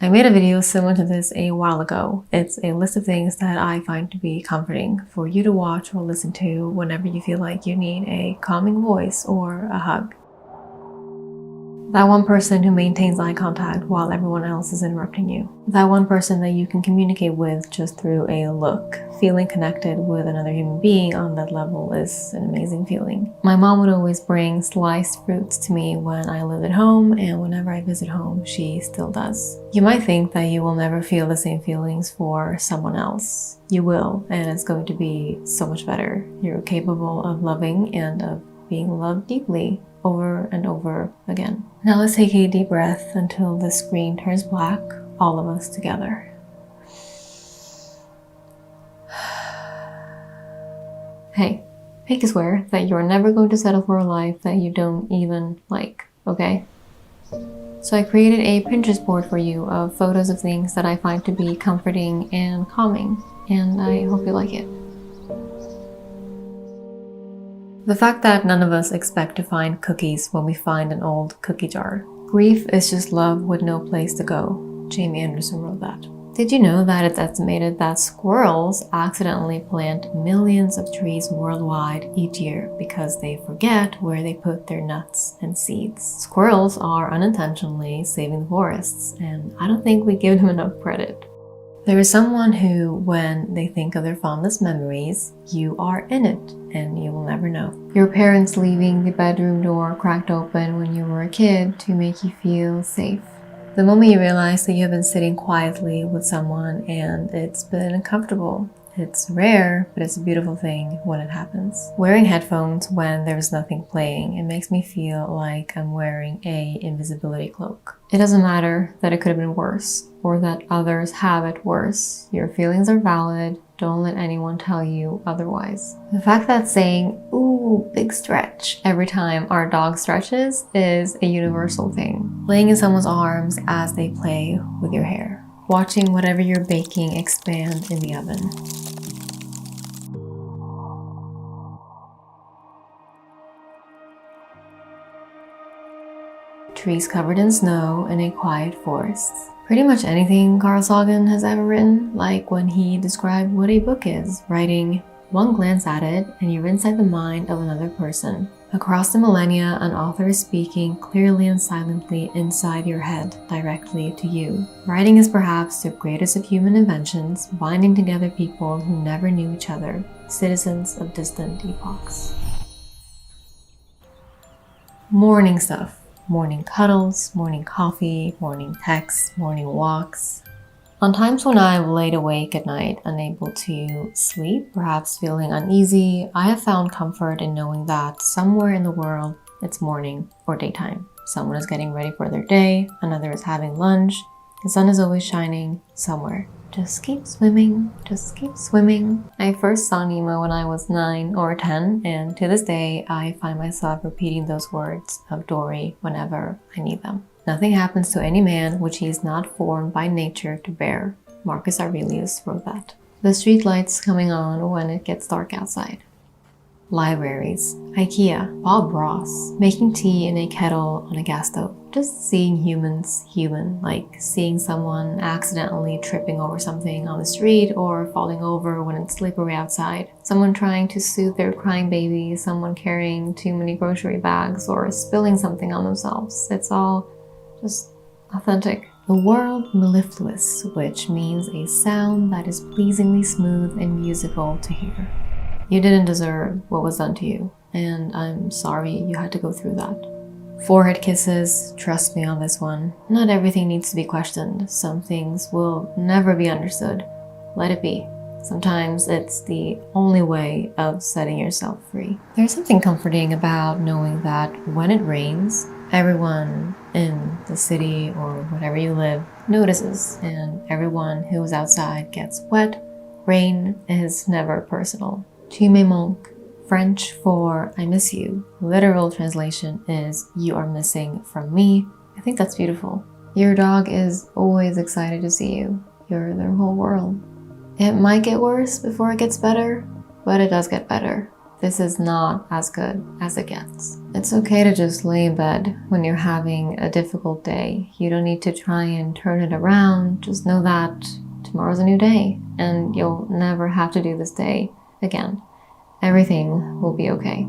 I made a video similar to this a while ago. It's a list of things that I find to be comforting for you to watch or listen to whenever you feel like you need a calming voice or a hug. That one person who maintains eye contact while everyone else is interrupting you. That one person that you can communicate with just through a look. Feeling connected with another human being on that level is an amazing feeling. My mom would always bring sliced fruits to me when I lived at home, and whenever I visit home, she still does. You might think that you will never feel the same feelings for someone else. You will, and it's going to be so much better. You're capable of loving and of being loved deeply over and over again. Now let's take a deep breath until the screen turns black, all of us together. Hey, make a swear that you're never going to settle for a life that you don't even like, okay? So I created a Pinterest board for you of photos of things that I find to be comforting and calming, and I hope you like it. The fact that none of us expect to find cookies when we find an old cookie jar. Grief is just love with no place to go. Jamie Anderson wrote that. Did you know that it's estimated that squirrels accidentally plant millions of trees worldwide each year because they forget where they put their nuts and seeds? Squirrels are unintentionally saving the forests, and I don't think we give them enough credit. There is someone who, when they think of their fondest memories, you are in it, and you will never know. Your parents leaving the bedroom door cracked open when you were a kid to make you feel safe. The moment you realize that you have been sitting quietly with someone and it's been uncomfortable. It's rare, but it's a beautiful thing when it happens. Wearing headphones when there's nothing playing, it makes me feel like I'm wearing an invisibility cloak. It doesn't matter that it could have been worse, or that others have it worse. Your feelings are valid. Don't let anyone tell you otherwise. The fact that saying, ooh, big stretch, every time our dog stretches is a universal thing. Laying in someone's arms as they play with your hair. Watching whatever you're baking expand in the oven. Trees covered in snow in a quiet forest. Pretty much anything Carl Sagan has ever written, like when he described what a book is, writing, one glance at it and you're inside the mind of another person. Across the millennia, an author is speaking clearly and silently inside your head, directly to you. Writing is perhaps the greatest of human inventions, binding together people who never knew each other, citizens of distant epochs. Morning stuff. Morning cuddles, morning coffee, morning texts, morning walks. On times when I've laid awake at night, unable to sleep, perhaps feeling uneasy, I have found comfort in knowing that somewhere in the world, it's morning or daytime. Someone is getting ready for their day, another is having lunch, the sun is always shining somewhere. Just keep swimming, just keep swimming. I first saw Nemo when I was 9 or 10, and to this day, I find myself repeating those words of Dory whenever I need them. Nothing happens to any man which he is not formed by nature to bear. Marcus Aurelius wrote that. The street lights coming on when it gets dark outside. Libraries, IKEA, Bob Ross, making tea in a kettle on a gas stove. Just seeing humans human, like seeing someone accidentally tripping over something on the street or falling over when it's slippery outside. Someone trying to soothe their crying baby, someone carrying too many grocery bags or spilling something on themselves. It's all just authentic. The word mellifluous, which means a sound that is pleasingly smooth and musical to hear. You didn't deserve what was done to you, and I'm sorry you had to go through that. Forehead kisses, trust me on this one. Not everything needs to be questioned. Some things will never be understood. Let it be. Sometimes it's the only way of setting yourself free. There's something comforting about knowing that when it rains, everyone in the city or wherever you live notices, and everyone who is outside gets wet. Rain is never personal. Tu me manques, French for I miss you. Literal translation is you are missing from me. I think that's beautiful. Your dog is always excited to see you. You're their whole world. It might get worse before it gets better, but it does get better. This is not as good as it gets. It's okay to just lay in bed when you're having a difficult day. You don't need to try and turn it around. Just know that tomorrow's a new day and you'll never have to do this day again. Everything will be okay.